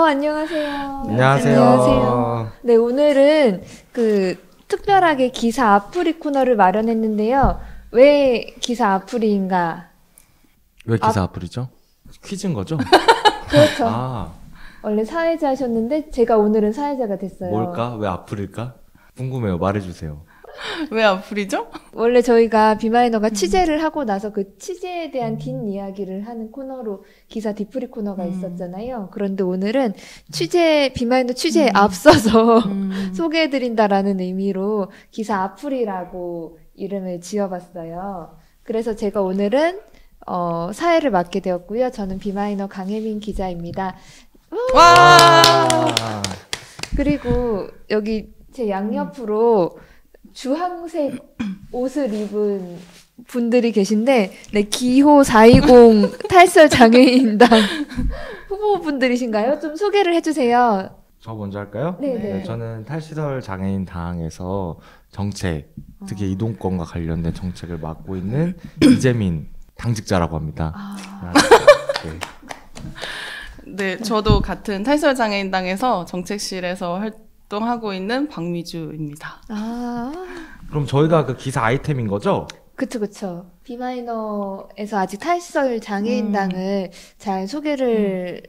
안녕하세요. 안녕하세요. 안녕하세요. 네, 오늘은 특별하게 기사 앞풀이 코너를 마련했는데요. 왜 기사 앞풀이인가? 왜 기사 앞풀이죠? 퀴즈인 거죠? 그렇죠. 원래 사회자셨는데 제가 오늘은 사회자가 됐어요. 뭘까? 왜 앞풀일까? 궁금해요. 말해주세요. 왜 앞풀이죠? 원래 저희가 비마이너가 취재를 하고 나서 그 취재에 대한 뒷이야기를 하는 코너로 기사 뒤풀이 코너가 있었잖아요. 그런데 오늘은 비마이너 취재에 앞서서 소개해드린다라는 의미로 기사 앞풀이라고 이름을 지어봤어요. 그래서 제가 오늘은 사회를 맡게 되었고요. 저는 비마이너 강혜민 기자입니다. 와! 그리고 여기 제 양옆으로 주황색 옷을 입은 분들이 계신데, 네, 기호 420 탈설 장애인당 후보분들이신가요? 좀 소개를 해주세요. 저 먼저 할까요? 네네. 저는 탈시설 장애인당에서 정책, 특히 이동권과 관련된 정책을 맡고 있는 이재민 당직자라고 합니다. 네, 저도 같은 탈설 장애인당에서 정책실에서 활동하고 있는 박미주입니다. 그럼 저희가 그 기사 아이템인 거죠? 그쵸. 비마이너에서 아직 탈설 장애인당을 잘 소개를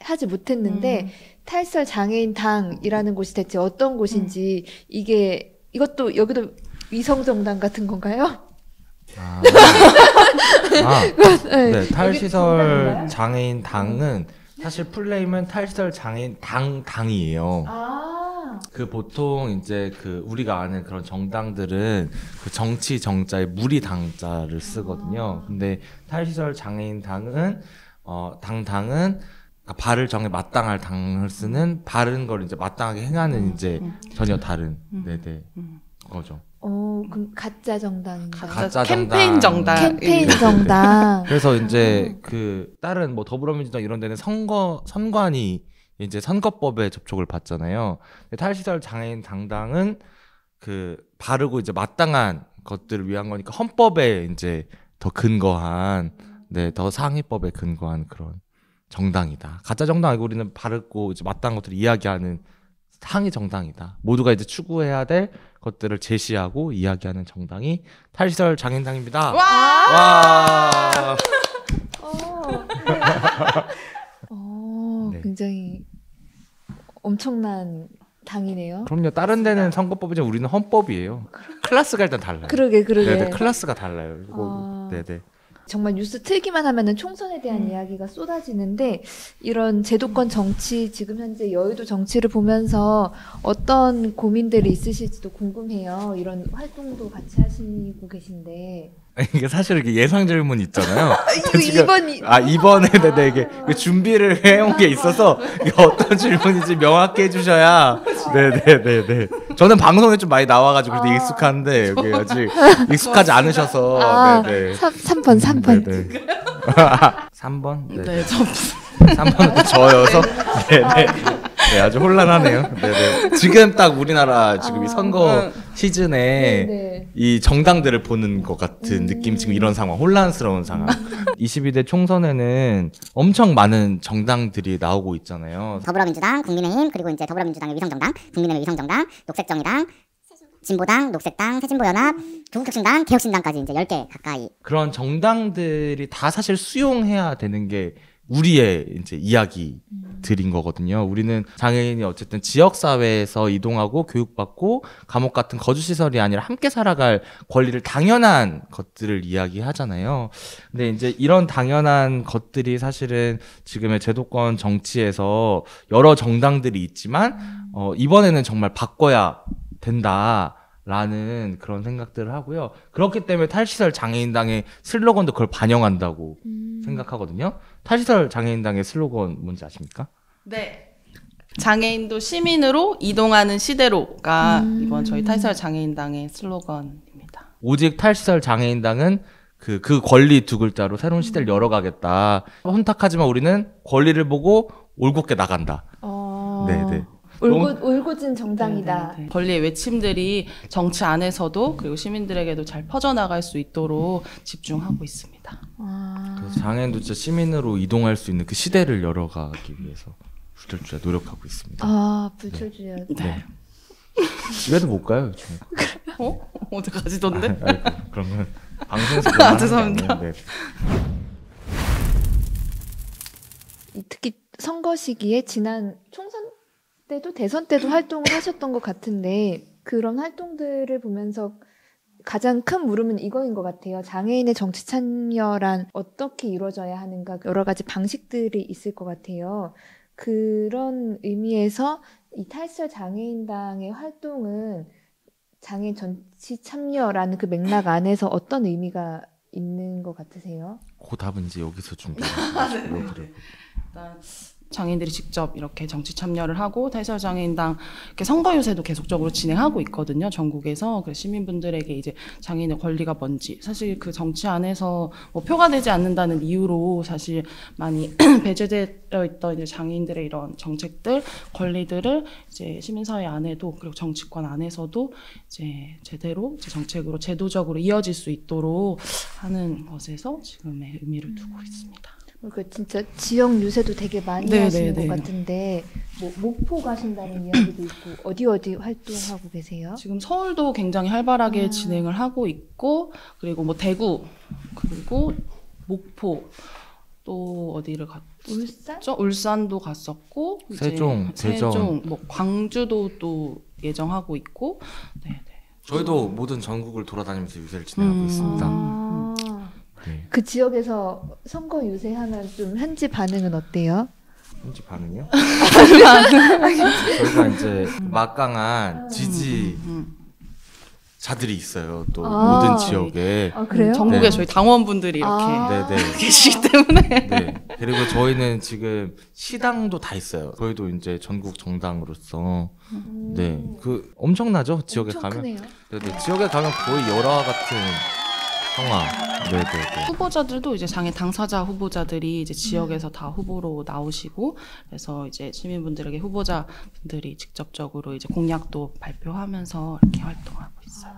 하지 못했는데, 탈설 장애인당이라는 곳이 대체 어떤 곳인지, 이것도 여기도 위성정당 같은 건가요? 네, 탈시설 장애인당은 사실 풀네임은 탈시설 장애인 당이에요. 그 보통 이제 우리가 아는 그런 정당들은 그 정치 정자에 무리 당자를 쓰거든요. 근데 탈시설 장애인당은 당은 바를 정해 마땅할 당을 쓰는 바른 걸 이제 마땅하게 행하는 이제 전혀 다른 거죠. 그럼 가짜 정당인가요? 가짜 캠페인 정당. 캠페인 정당. 그래서 이제 다른 뭐 더불어민주당 이런 데는 선관위 이제 선거법에 접촉을 받잖아요. 탈시설 장애인 당당은 바르고 이제 마땅한 것들을 위한 거니까 헌법에 이제 더 근거한, 더 상위법에 근거한 그런 정당이다. 가짜 정당 아니고 우리는 바르고 이제 마땅한 것들을 이야기하는 상위 정당이다. 모두가 이제 추구해야 될 것들을 제시하고 이야기하는 정당이 탈시설 장애인당입니다. 와! 네. 굉장히 엄청난 당이네요. 그럼요. 다른 데는 선거법이지만 우리는 헌법이에요. 클래스가 일단 달라요. 그러게. 네네, 클래스가 달라요. 네네. 정말 뉴스 틀기만 하면은 총선에 대한 이야기가 쏟아지는데, 이런 제도권 정치, 지금 현재 여의도 정치를 보면서 어떤 고민들이 있으실지도 궁금해요. 이런 활동도 같이 하시고 계신데. 이게 사실 이렇게 예상 질문 있잖아요. 이번에 이게 준비를 해온 게 있어서 이게 어떤 질문인지 명확히 해주셔야. 네네네네. 저는 방송에 좀 많이 나와가지고 그래도 익숙한데 여기 아직 익숙하지 않으셔서. 네네. 3번. 네네. 3번? 네, 3번은 저여서. 네네. 네, 아주 혼란하네요. 네네. 지금 딱 우리나라 지금 이 선거 시즌에 이 정당들을 보는 것 같은 느낌, 지금 이런 상황, 혼란스러운 상황. 22대 총선에는 엄청 많은 정당들이 나오고 있잖아요. 더불어민주당, 국민의힘, 그리고 이제 더불어민주당의 위성정당, 국민의힘 위성정당, 녹색정의당, 진보당, 녹색당, 새진보연합, 조국혁신당, 개혁신당까지 이제 10개 가까이. 그런 정당들이 다 사실 수용해야 되는 게 우리의 이제 이야기들인 거거든요. 우리는 장애인이 어쨌든 지역사회에서 이동하고 교육받고 감옥 같은 거주시설이 아니라 함께 살아갈 권리를 당연한 것들을 이야기하잖아요. 근데 이제 이런 당연한 것들이 사실은 지금의 제도권 정치에서 여러 정당들이 있지만, 이번에는 정말 바꿔야 된다라는 그런 생각들을 하고요. 그렇기 때문에 탈시설 장애인당의 슬로건도 그걸 반영한다고 생각하거든요. 탈시설 장애인당의 슬로건 뭔지 아십니까? 네. 장애인도 시민으로 이동하는 시대로가 이번 저희 탈시설 장애인당의 슬로건입니다. 오직 탈시설 장애인당은 그 권리 두 글자로 새로운 시대를 열어가겠다. 혼탁하지만 우리는 권리를 보고 올곧게 나간다. 네네. 울고진 정당이다. 네네네. 권리의 외침들이 정치 안에서도 그리고 시민들에게도 잘 퍼져나갈 수 있도록 집중하고 있습니다. 그래서 장애인도 진짜 시민으로 이동할 수 있는 그 시대를 열어가기 위해서. 불철주야 노력하고 있습니다. 아, 불철주야. 네. 집에도 못 가요. 요즘에. 어디 가지던데? 아이고, 그러면 방송에서 죄송합니다. 네. 특히 선거 시기에 지난 총선 때도 대선 때도 활동을 하셨던 것 같은데 그런 활동들을 보면서 가장 큰 물음은 이거인 것 같아요. 장애인의 정치 참여란 어떻게 이루어져야 하는가 여러 가지 방식들이 있을 것 같아요. 그런 의미에서 이 탈시설 장애인당의 활동은 장애인 정치 참여라는 그 맥락 안에서 어떤 의미가 있는 것 같으세요? 그 답은 이제 여기서 준비해요. 일단 장애인들이 직접 이렇게 정치 참여를 하고 탈시설 장애인당 이렇게 선거 유세도 계속적으로 진행하고 있거든요. 전국에서. 그래서 시민분들에게 이제 장애인의 권리가 뭔지 사실 그 정치 안에서 뭐 표가 되지 않는다는 이유로 사실 많이 배제되어 있던 이제 장애인들의 이런 정책들, 권리들을 이제 시민사회 안에도 그리고 정치권 안에서도 이제 제대로 이제 정책으로 제도적으로 이어질 수 있도록 하는 것에서 지금의 의미를 두고 있습니다. 그 진짜 지역 유세도 되게 많이 하시는 것 같은데 뭐 목포 가신다는 이야기도 있고 어디 활동하고 계세요? 지금 서울도 굉장히 활발하게 진행을 하고 있고 그리고 뭐 대구 그리고 목포 또 어디를 갔죠? 울산도 갔었고 세종, 대전, 뭐 광주도 또 예정하고 있고 네네. 저희도 모든 전국을 돌아다니면서 유세를 진행하고 있습니다. 네. 그 지역에서 선거 유세하면 좀 현지 반응은 어때요? 현지 반응이요? 저희가 이제 막강한 지지자들이 있어요. 또 모든 지역에. 아, 그래요? 전국에 네. 저희 당원분들이 이렇게 계시기 때문에. 네. 그리고 저희는 지금 시당도 다 있어요. 저희도 이제 전국 정당으로서 네, 그 엄청나죠? 지역에 엄청 가면. 크네요. 네, 지역에 가면 거의 열화 같은 상황. 네. 후보자들도 이제 장애 당사자 후보자들이 이제 지역에서 다 후보로 나오시고 그래서 이제 시민분들에게 후보자분들이 직접적으로 이제 공약도 발표하면서 이렇게 활동하고 있어요.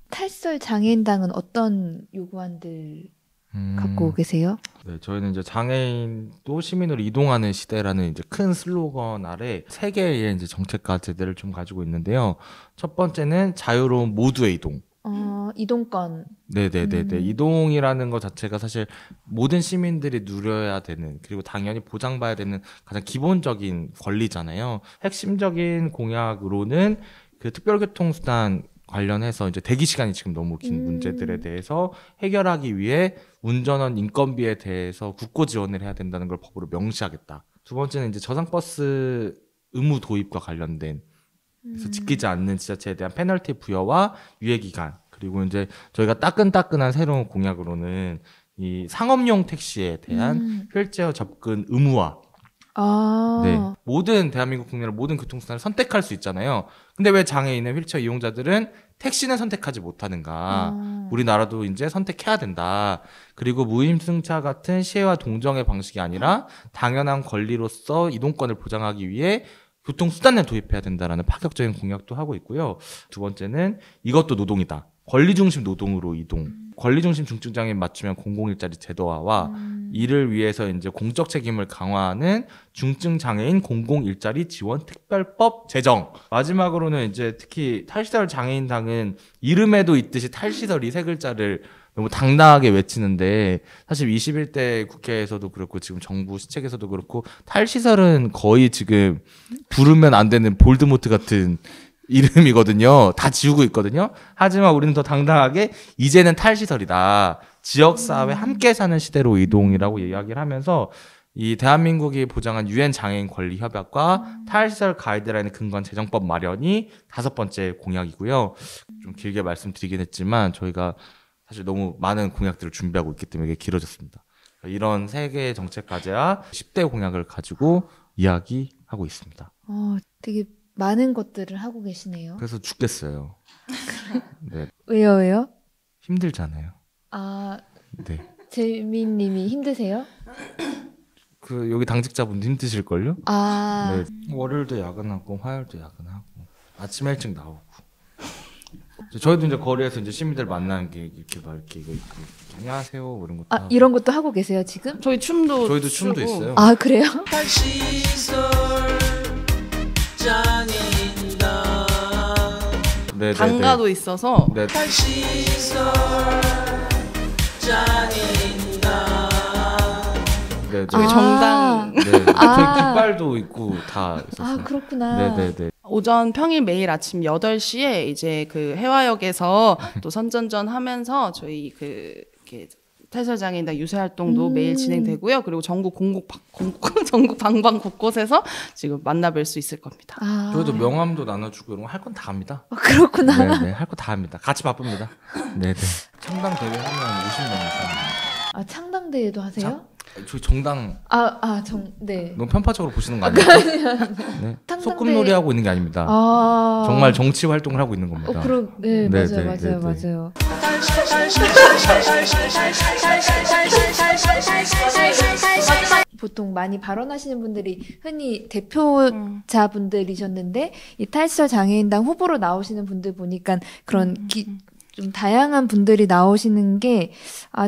탈시설 장애인당은 어떤 요구안들 갖고 계세요? 네, 저희는 이제 장애인도 시민으로 이동하는 시대라는 이제 큰 슬로건 아래 세 개의 이제 정책과 제도를 좀 가지고 있는데요. 첫 번째는 자유로운 모두의 이동. 이동권. 네네네네. 이동이라는 것 자체가 사실 모든 시민들이 누려야 되는, 그리고 당연히 보장받아야 되는 가장 기본적인 권리잖아요. 핵심적인 공약으로는 그 특별교통수단 관련해서 이제 대기 시간이 지금 너무 긴 문제들에 대해서 해결하기 위해 운전원 인건비에 대해서 국고 지원을 해야 된다는 걸 법으로 명시하겠다. 두 번째는 이제 저상버스 의무 도입과 관련된, 그래서 지키지 않는 지자체에 대한 페널티 부여와 유예 기간, 그리고 이제 저희가 따끈따끈한 새로운 공약으로는 이 상업용 택시에 대한 휠체어 접근 의무화. 네, 모든 대한민국 국민의 모든 교통수단을 선택할 수 있잖아요. 근데 왜 장애인의 휠체어 이용자들은 택시는 선택하지 못하는가? 우리나라도 이제 선택해야 된다. 그리고 무임승차 같은 시혜와 동정의 방식이 아니라 당연한 권리로서 이동권을 보장하기 위해 교통수단을 도입해야 된다라는 파격적인 공약도 하고 있고요. 두 번째는 이것도 노동이다. 권리중심 노동으로 이동. 권리중심 중증장애인 맞추면 공공일자리 제도화와 이를 위해서 이제 공적 책임을 강화하는 중증장애인 공공일자리 지원 특별법 제정. 마지막으로는 이제 특히 탈시설 장애인당은 이름에도 있듯이 탈시설이 세 글자를 너무 당당하게 외치는데, 사실 21대 국회에서도 그렇고 지금 정부 시책에서도 그렇고 탈시설은 거의 지금 부르면 안 되는 볼드모트 같은 이름이거든요. 다 지우고 있거든요. 하지만 우리는 더 당당하게 이제는 탈시설이다. 지역사회 함께 사는 시대로 이동이라고 이야기를 하면서 이 대한민국이 보장한 유엔 장애인 권리 협약과 탈시설 가이드라인의 근거한 제정법 마련이 5번째 공약이고요. 좀 길게 말씀드리긴 했지만 저희가 사실 너무 많은 공약들을 준비하고 있기 때문에 이게 길어졌습니다. 이런 3개의 정책 과제와 10대 공약을 가지고 이야기하고 있습니다. 되게 많은 것들을 하고 계시네요. 그래서 죽겠어요. 네. 왜요? 힘들잖아요. 네. 재민님이 힘드세요? 그 여기 당직자분도 힘드실걸요? 네. 월요일도 야근하고 화요일도 야근하고 아침 일찍 나오고. 저희도 이제 거리에서 이제 시민들 만나는 게 이렇게 막 이렇게 이거 안녕하세요 뭐 이런 것도 아, 하고. 이런 것도 하고 계세요, 지금? 저희 춤도 저희도 춤도 추고. 있어요. 아, 그래요? 네, 단가도 있어서 네. 네, 저희 네. 정당 네. 저희 깃발도 있고 다 있었어요. 아, 그렇구나. 네네네. 오전 평일 매일 아침 8시에 이제 그 해화역에서 또 선전전 하면서 저희 이렇게 탈설장애인단 유세 활동도 매일 진행되고요. 그리고 전국 전국 방방 곳곳에서 지금 만나뵐 수 있을 겁니다. 아, 저희도 명함도 나눠주고 이런 거 할 건 다 합니다. 그렇구나. 네네. 할 거 다 합니다. 같이 바쁩니다. 네네. 창당 대회 하면 50명 이상. 아, 창당대회도 하세요? 저희 정당 네. 너무 편파적으로 보시는 거 아니에요? 네. 창당대회- 소꿉놀이 하고 있는 게 아닙니다. 아. 정말 정치 활동을 하고 있는 겁니다. 네, 네, 맞아요, 네, 맞아요, 네, 네. 맞아요. 보통 많이 발언하시는 분들이 흔히 대표자분들이셨는데 이 탈시설 장애인당 후보로 나오시는 분들 보니까 그런 좀 다양한 분들이 나오시는 게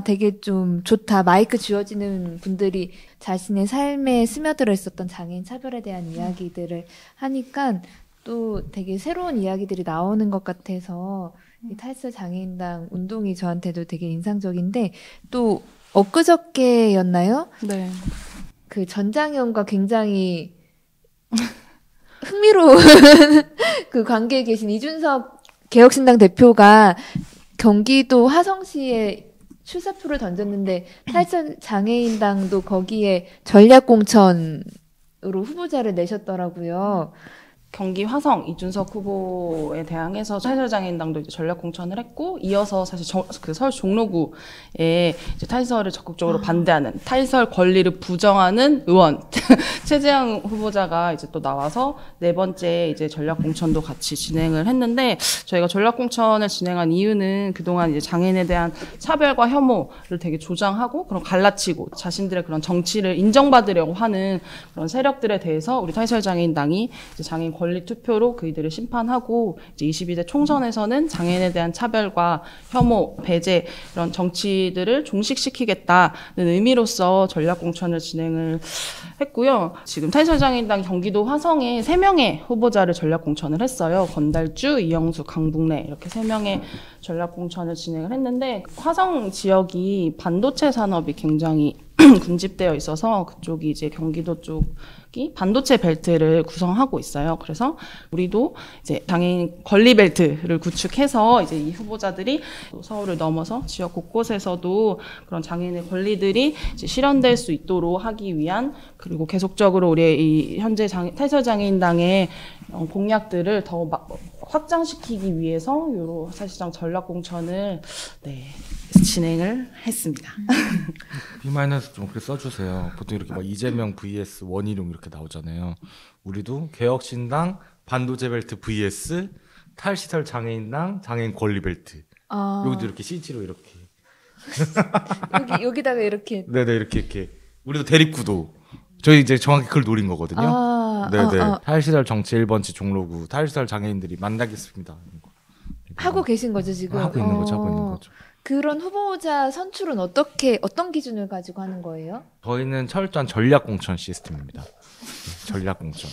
되게 좀 좋다. 마이크 쥐어지는 분들이 자신의 삶에 스며들어 있었던 장애인 차별에 대한 이야기들을 하니까 또 되게 새로운 이야기들이 나오는 것 같아서 이 탈시설 장애인당 운동이 저한테도 되게 인상적인데 또 엊그저께였나요? 네. 그 전장현과 굉장히 흥미로운 그 관계에 계신 이준석 개혁신당 대표가 경기도 화성시에 출사표를 던졌는데 탈선 장애인당도 거기에 전략공천으로 후보자를 내셨더라고요. 경기 화성 이준석 후보에 대항해서 탈설장애인당도 이제 전략 공천을 했고, 이어서 사실 그 서울 종로구에 이제 탈설을 적극적으로 반대하는, 탈설 권리를 부정하는 의원 최재형 후보자가 이제 또 나와서 네 번째 이제 전략 공천도 같이 진행을 했는데, 저희가 전략 공천을 진행한 이유는 그동안 이제 장애인에 대한 차별과 혐오를 되게 조장하고 그런 갈라치고 자신들의 그런 정치를 인정받으려고 하는 그런 세력들에 대해서 우리 탈설장애인당이 이제 장애인 권리 투표로 그이들을 심판하고, 이제 22대 총선에서는 장애인에 대한 차별과 혐오, 배제 이런 정치들을 종식시키겠다는 의미로서 전략 공천을 진행을 했고요. 지금 탈설장애인당 경기도 화성에 3명의 후보자를 전략 공천을 했어요. 건달주, 이영수, 강북래 이렇게 3명의 전략 공천을 진행을 했는데, 화성 지역이 반도체 산업이 굉장히 군집되어 있어서 그쪽이 이제 경기도 쪽이 반도체 벨트를 구성하고 있어요. 그래서 우리도 이제 장애인 권리 벨트를 구축해서 이제 이 후보자들이 서울을 넘어서 지역 곳곳에서도 그런 장애인의 권리들이 이제 실현될 수 있도록 하기 위한, 그리고 계속적으로 우리의 이 현재 탈설장애인당의 공약들을 더 확장시키기 위해서 요로 사실상 전략 공천을 진행을 했습니다. B- 좀 그렇게 써주세요. 보통 이렇게 막 이재명 vs 원희룡 이렇게 나오잖아요. 우리도 개혁신당 반도체 벨트 vs 탈시설 장애인당 장애인 권리 벨트. 여기도 이렇게 CG로 이렇게. 여기다가 이렇게. 네네 이렇게. 우리도 대립구도. 저희 이제 정확히 그걸 노린 거거든요. 네네. 탈시설 정치 1번지 종로구 탈시설 장애인들이 만나겠습니다. 하고 계신 거죠, 지금? 하고 있는 거죠. 그런 후보자 선출은 어떤 기준을 가지고 하는 거예요? 저희는 철저한 전략공천 시스템입니다. 전략공천.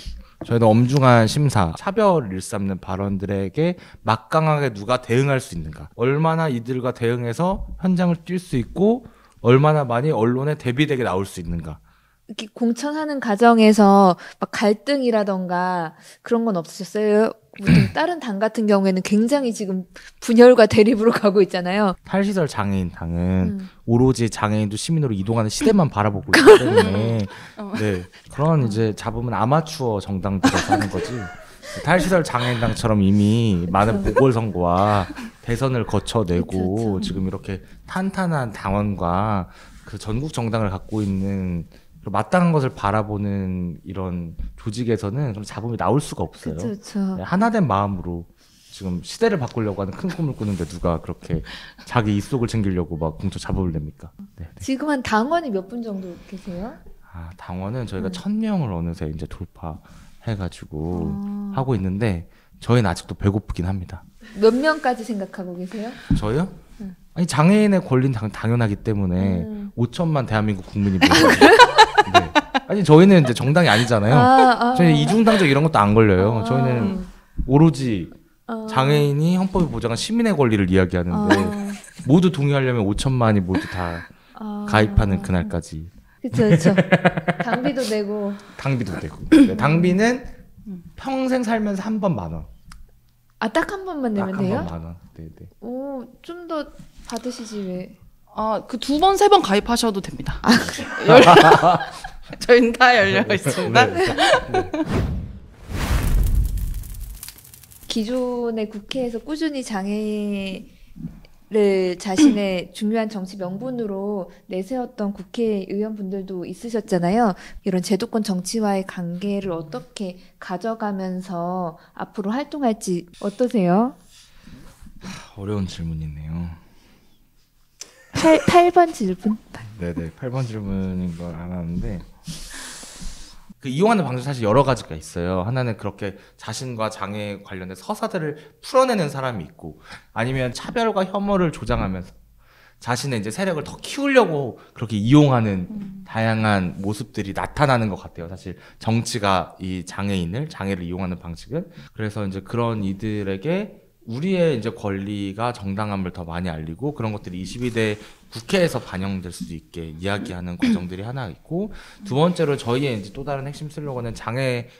저희는 엄중한 심사, 차별을 일삼는 발언들에게 막강하게 누가 대응할 수 있는가, 얼마나 이들과 대응해서 현장을 뛸 수 있고 얼마나 많이 언론에 대비되게 나올 수 있는가. 이렇게 공천하는 과정에서 막 갈등이라던가 그런 건 없으셨어요? 보통 다른 당 같은 경우에는 굉장히 지금 분열과 대립으로 가고 있잖아요. 탈시설 장애인당은 오로지 장애인도 시민으로 이동하는 시대만 바라보고 있기 때문에 네, 그런 이제 잡으면 아마추어 정당들에서 하는 거지. 탈시설 장애인당처럼 이미 많은 보궐선거와 대선을 거쳐내고 그쵸. 지금 이렇게 탄탄한 당원과 그 전국 정당을 갖고 있는 마땅한 것을 바라보는 이런 조직에서는 그런 잡음이 나올 수가 없어요. 그렇죠. 네, 하나된 마음으로 지금 시대를 바꾸려고 하는 큰 꿈을 꾸는데 누가 그렇게 자기 입속을 챙기려고 막 공천 잡음을 냅니까? 네. 지금 한 당원이 몇 분 정도 계세요? 당원은 저희가 1000명을 어느새 이제 돌파해가지고 하고 있는데 저희는 아직도 배고프긴 합니다. 몇 명까지 생각하고 계세요? 저요? 아니 장애인의 권리는 당연하기 때문에 5천만 대한민국 국민이 모두. 네. 아니 저희는 이제 정당이 아니잖아요. 저희 이중당적 이런 것도 안 걸려요. 저희는 오로지 장애인이 헌법에 보장한 시민의 권리를 이야기하는데 모두 동의하려면 5천만이 모두 다 가입하는 그날까지. 그렇죠. 당비도 내고. 당비도 되고. 네, 당비는 평생 살면서 한 번 10,000원. 딱 한 번만 내면 돼요? 한 번 10,000원. 네네. 오, 좀 더 받으시지 왜? 그 2번, 3번 가입하셔도 됩니다. 저희는 다 열려 있습니다. 네. 기존의 국회에서 꾸준히 장애를 자신의 중요한 정치 명분으로 내세웠던 국회의원분들도 있으셨잖아요. 이런 제도권 정치와의 관계를 어떻게 가져가면서 앞으로 활동할지 어떠세요? 어려운 질문이네요. 8번 질문. 네네. 8번 질문인 걸 알았는데 그 이용하는 방식 사실 여러 가지가 있어요. 하나는 그렇게 자신과 장애에 관련된 서사들을 풀어내는 사람이 있고 아니면 차별과 혐오를 조장하면서 자신의 이제 세력을 더 키우려고 그렇게 이용하는 다양한 모습들이 나타나는 것 같아요. 사실 정치가 이 장애를 이용하는 방식은. 그래서 이제 그런 이들에게 우리의 이제 권리가 정당함을 더 많이 알리고 그런 것들이 22대 국회에서 반영될 수도 있게 이야기하는 과정들이 하나 있고, 두 번째로 저희의 이제 또 다른 핵심 슬로건은 장애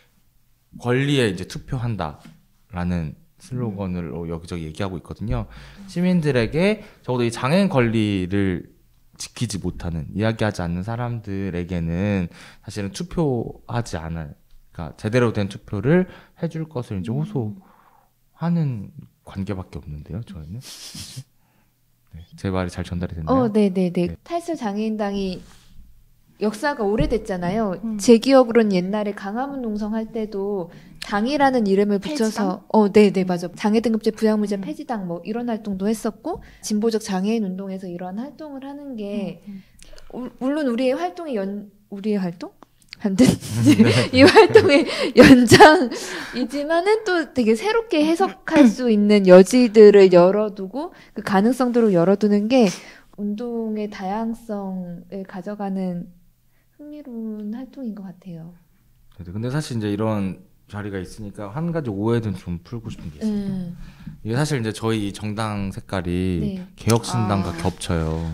권리에 이제 투표한다라는 슬로건을 여기저기 얘기하고 있거든요. 시민들에게 적어도 이 장애인 권리를 지키지 못하는, 이야기하지 않는 사람들에게는 사실은 투표하지 않을, 그러니까 제대로 된 투표를 해줄 것을 이제 호소하는 관계밖에 없는데요, 저희는. 네, 제 말이 잘 전달이 됐나요? 네네네. 네. 탈수장애인당이 역사가 오래됐잖아요. 제 기억으로는 옛날에 강화문 농성할 때도 당이라는 이름을 붙여서 네네 맞아. 장애등급제 부양무제 폐지당 뭐 이런 활동도 했었고, 진보적 장애인 운동에서 이런 활동을 하는 게 물론 우리의 활동? 이 활동의 연장이지만은 또 되게 새롭게 해석할 수 있는 여지들을 열어두고 그 가능성들을 열어두는 게 운동의 다양성을 가져가는 흥미로운 활동인 것 같아요. 근데 사실 이제 이런 자리가 있으니까 한 가지 오해는 좀 풀고 싶은 게 있습니다. 이게 사실 이제 저희 정당 색깔이 개혁신당과 겹쳐요.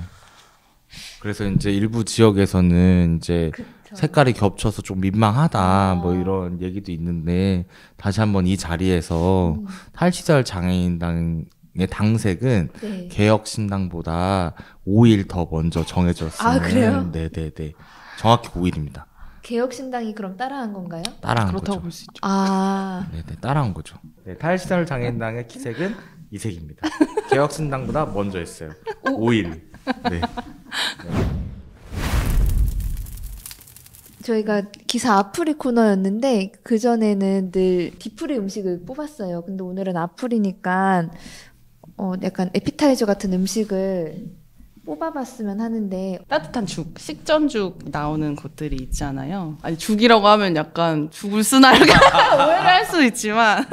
그래서 이제 일부 지역에서는 이제 색깔이 겹쳐서 좀 민망하다 뭐 이런 얘기도 있는데, 다시 한번 이 자리에서 탈시설 장애인당의 당색은 개혁신당보다 5일 더 먼저 정해졌어요. 아, 그래요? 네네네. 정확히 5일입니다. 개혁신당이 그럼 따라한 건가요? 따라한 그렇다고 거죠. 볼 수 있죠. 네네, 따라한 거죠. 네, 탈시설 장애인당의 기색은 이 색입니다. 개혁신당보다 먼저 했어요. 5일. 네. 저희가 기사 아프리 코너였는데 그전에는 늘 디프리 음식을 뽑았어요. 근데 오늘은 아프리니까 약간 에피타이저 같은 음식을 뽑아봤으면 하는데. 따뜻한 죽, 식전죽 나오는 곳들이 있잖아요. 아니, 죽이라고 하면 약간 죽을 쓰나 이렇게 오해를 할 수도 있지만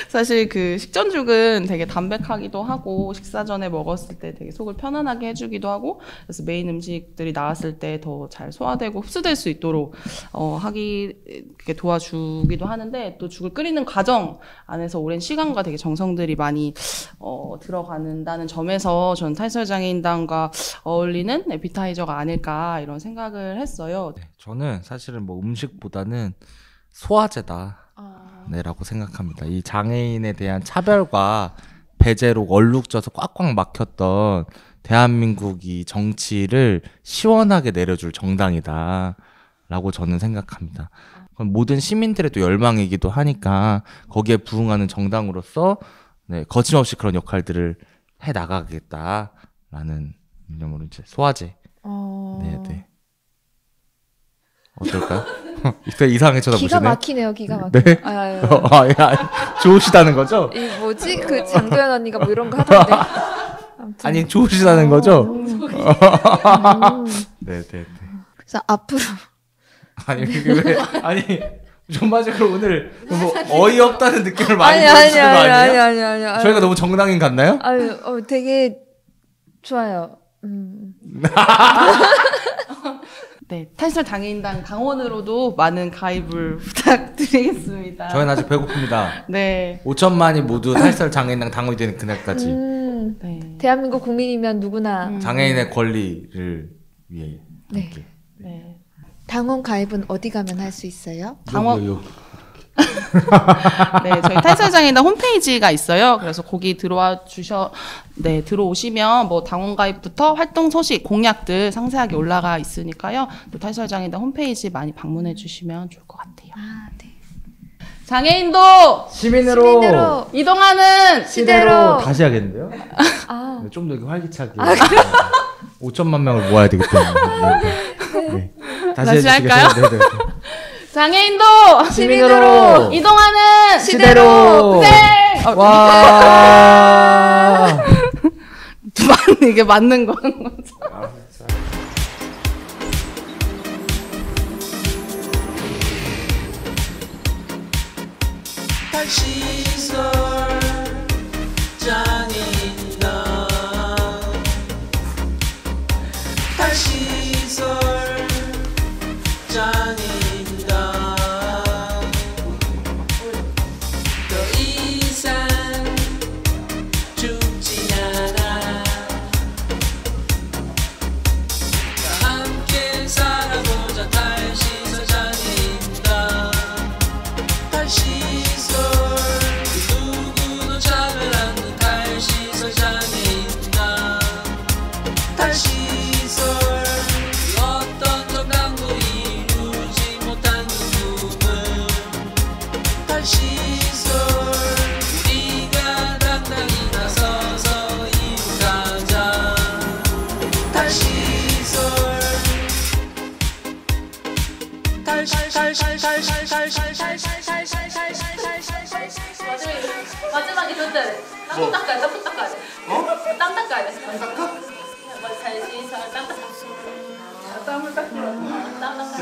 사실 그 식전죽은 되게 담백하기도 하고 식사 전에 먹었을 때 되게 속을 편안하게 해주기도 하고, 그래서 메인 음식들이 나왔을 때 더 잘 소화되고 흡수될 수 있도록 그렇게 도와주기도 하는데, 또 죽을 끓이는 과정 안에서 오랜 시간과 되게 정성들이 많이 들어간다는 점에서 전 탈시설장애인당 과 어울리는 에피타이저가 아닐까 이런 생각을 했어요. 네, 저는 사실은 뭐 음식보다는 소화제다 라고 생각합니다. 이 장애인에 대한 차별과 배제로 얼룩져서 꽉꽉 막혔던 대한민국이 정치를 시원하게 내려줄 정당이다 라고 저는 생각합니다. 모든 시민들의 또 열망이기도 하니까 거기에 부응하는 정당으로서 거침없이 그런 역할들을 해나가겠다 라는 이념으로 이제 소화제. 네네. 어떨까요? 이상하게 쳐다보시네. 기가 막히네요, 기가 막히네. 네? 좋으시다는 거죠? 이 뭐지? 그 장도연 언니가 뭐 이런 거 하던데. 아무튼. 아니, 좋으시다는 거죠? 네네네. 그래서 앞으로. 아니, 왜, 아니, 전반적으로 오늘 뭐 어이없다는 느낌을 많이 아니, 보여주는 거 아니에요? 아니. 저희가 너무 정당인 같나요? 아유, 되게 좋아요. 네, 탈설 장애인당 당원으로도 많은 가입을 부탁드리겠습니다. 저희는 아직 배고픕니다. 네. 5천만이 모두 탈설 장애인당 당원이 되는 그날까지 네. 대한민국 국민이면 누구나 장애인의 권리를 위해 네. 함께. 네. 당원 가입은 어디 가면 할 수 있어요? 당원- 여기. 네, 저희 탈설장애인당 홈페이지가 있어요. 그래서 거기 들어오시면 뭐 당원 가입부터 활동 소식, 공약들 상세하게 올라가 있으니까요. 또 탈설장애인당 홈페이지 많이 방문해 주시면 좋을 것 같아요. 아, 네. 장애인도 시민으로 이동하는 시대로. 다시 하겠는데요? 아, 좀 더 활기차게 5천만 명을 모아야 되기 때문에 네. 다시 할까요? 네. 장애인도 시민으로 이동하는 시대로. 네. 와. 이게 맞는 거는 거죠. 탈시설 장애인당 탈시설 장애인당 더 이상 죽지 않아 다 함께 살아보자 탈시설 장애인당 탈시설 누구도 차별하는 탈시설 장애인당 탈시설 어떤 정당도 이루지 못한 꿈을 탈시설 우리가 당당히 나서서 이루가자 탈시설 마지막에 좋대. 땀 닦아야 돼. 땀 닦아야 돼. 땀 닦아야 돼. 땀 닦아? 잘 씻어. 땀 닦아. 땀을 닦으러. 땀 닦아야 돼.